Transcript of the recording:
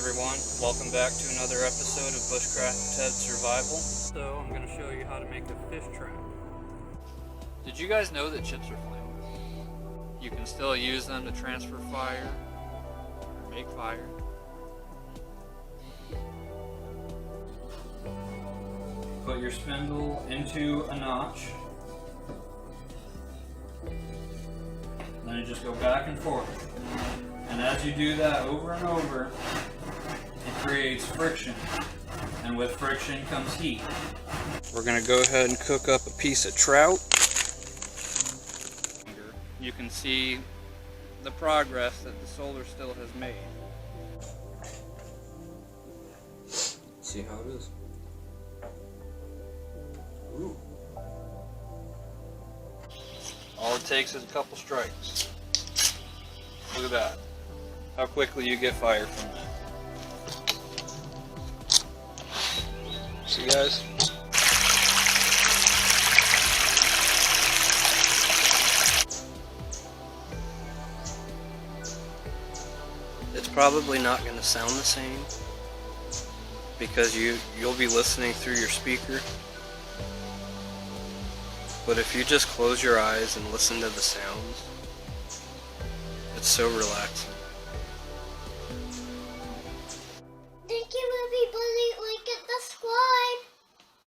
everyone, welcome back to another episode of Bushcraft Ted Survival. So I'm going to show you how to make a fish trap. Did you guys know that chips are flammable? You can still use them to transfer fire or make fire. Put your spindle into a notch. Then you just go back and forth. And as you do that over and over, it creates friction. And with friction comes heat. We're going to go ahead and cook up a piece of trout. You can see the progress that the solar still has made. See how it is? Ooh. All it takes is a couple strikes. Look at that. How quickly you get fire from that. See, guys? It's probably not going to sound the same because you'll be listening through your speaker. But if you just close your eyes and listen to the sounds, it's so relaxing. Thank you everybody, like and subscribe.